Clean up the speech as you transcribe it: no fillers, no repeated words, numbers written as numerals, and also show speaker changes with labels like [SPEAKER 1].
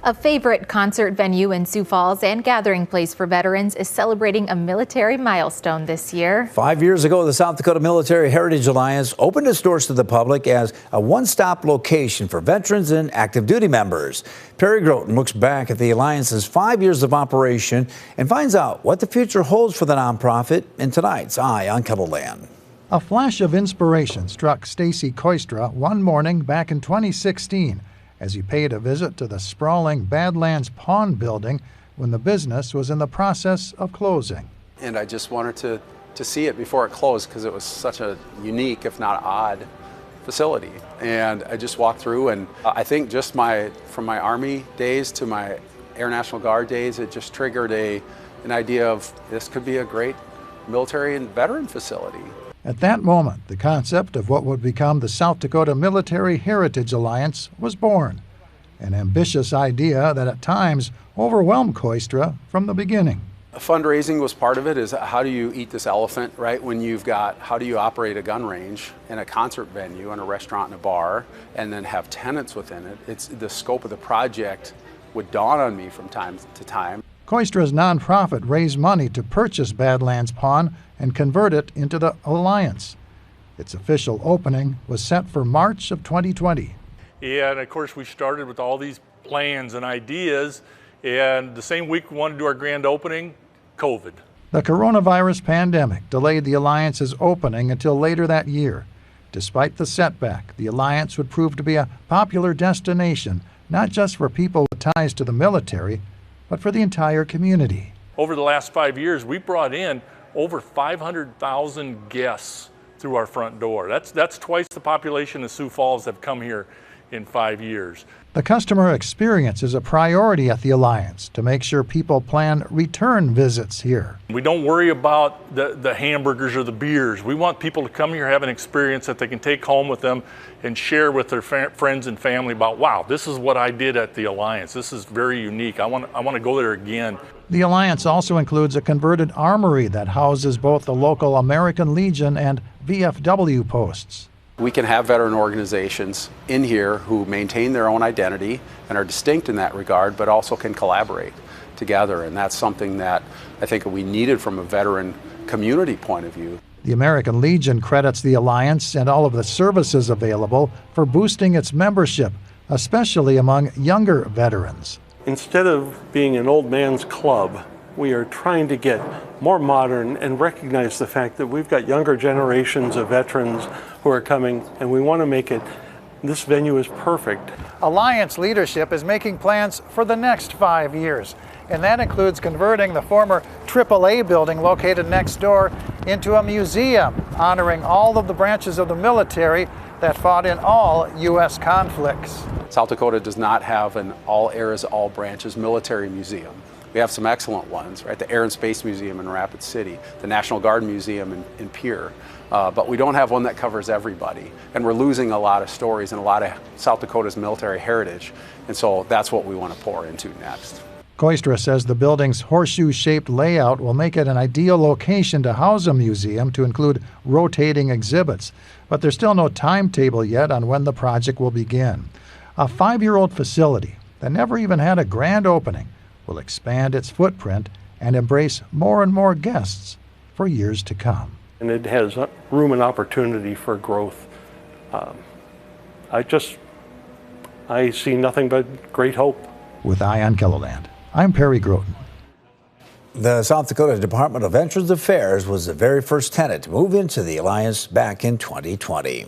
[SPEAKER 1] A favorite concert venue in Sioux Falls and gathering place for veterans is celebrating a military milestone this year.
[SPEAKER 2] 5 years ago, the South Dakota Military Heritage Alliance opened its doors to the public as a one-stop location for veterans and active duty members. Perry Groten looks back at the Alliance's 5 years of operation and finds out what the future holds for the nonprofit in tonight's Eye on Kettleland.
[SPEAKER 3] A flash of inspiration struck Stacy Koistra one morning back in 2016 as he paid a visit to the sprawling Badlands Pawn Building when the business was in the process of closing.
[SPEAKER 4] And I just wanted to see it before it closed because it was such a unique, if not odd, facility. And I just walked through, and I think just from my Army days to my Air National Guard days, it just triggered an idea of this could be a great military and veteran facility.
[SPEAKER 3] At that moment, the concept of what would become the South Dakota Military Heritage Alliance was born, an ambitious idea that at times overwhelmed Koistra from the beginning.
[SPEAKER 4] Fundraising was part of it. Is how do you eat this elephant, right? When you've got, how do you operate a gun range and a concert venue and a restaurant and a bar and then have tenants within it? It's the scope of the project would dawn on me from time to time.
[SPEAKER 3] Koistra's nonprofit raised money to purchase Badlands Pawn and convert it into the Alliance. Its official opening was set for March of 2020.
[SPEAKER 5] Yeah, and of course we started with all these plans and ideas, and the same week we wanted to do our grand opening, COVID.
[SPEAKER 3] The coronavirus pandemic delayed the Alliance's opening until later that year. Despite the setback, the Alliance would prove to be a popular destination, not just for people with ties to the military, but for the entire community.
[SPEAKER 5] Over the last 5 years, we brought in over 500,000 guests through our front door. That's twice the population of Sioux Falls have come here in 5 years.
[SPEAKER 3] The customer experience is a priority at the Alliance to make sure people plan return visits here.
[SPEAKER 5] We don't worry about the hamburgers or the beers. We want people to come here, have an experience that they can take home with them and share with their friends and family about, wow, this is what I did at the Alliance. This is very unique. I want to go there again. The
[SPEAKER 3] Alliance also includes a converted armory that houses both the local American Legion and VFW posts.
[SPEAKER 4] We can have veteran organizations in here who maintain their own identity and are distinct in that regard, but also can collaborate together. And that's something that I think we needed from a veteran community point of view.
[SPEAKER 3] The American Legion credits the Alliance and all of the services available for boosting its membership, especially among younger veterans.
[SPEAKER 6] Instead of being an old man's club, we are trying to get more modern and recognize the fact that we've got younger generations of veterans who are coming, and we want to make it, this venue is perfect.
[SPEAKER 3] Alliance leadership is making plans for the next 5 years, and that includes converting the former AAA building located next door into a museum honoring all of the branches of the military that fought in all U.S. conflicts.
[SPEAKER 4] South Dakota does not have an all eras, all branches military museum. We have some excellent ones, right? The Air and Space Museum in Rapid City, the National Guard Museum in Pierre, but we don't have one that covers everybody. And we're losing a lot of stories and a lot of South Dakota's military heritage, and so that's what we want to pour into next.
[SPEAKER 3] Koistra says the building's horseshoe-shaped layout will make it an ideal location to house a museum to include rotating exhibits, but there's still no timetable yet on when the project will begin. A 5-year-old facility that never even had a grand opening will expand its footprint and embrace more and more guests for years to come.
[SPEAKER 6] And it has room and opportunity for growth. I see nothing but great hope.
[SPEAKER 3] With Eye on Kettleland, I'm Perry Groten.
[SPEAKER 2] The South Dakota Department of Veterans Affairs was the very first tenant to move into the Alliance back in 2020.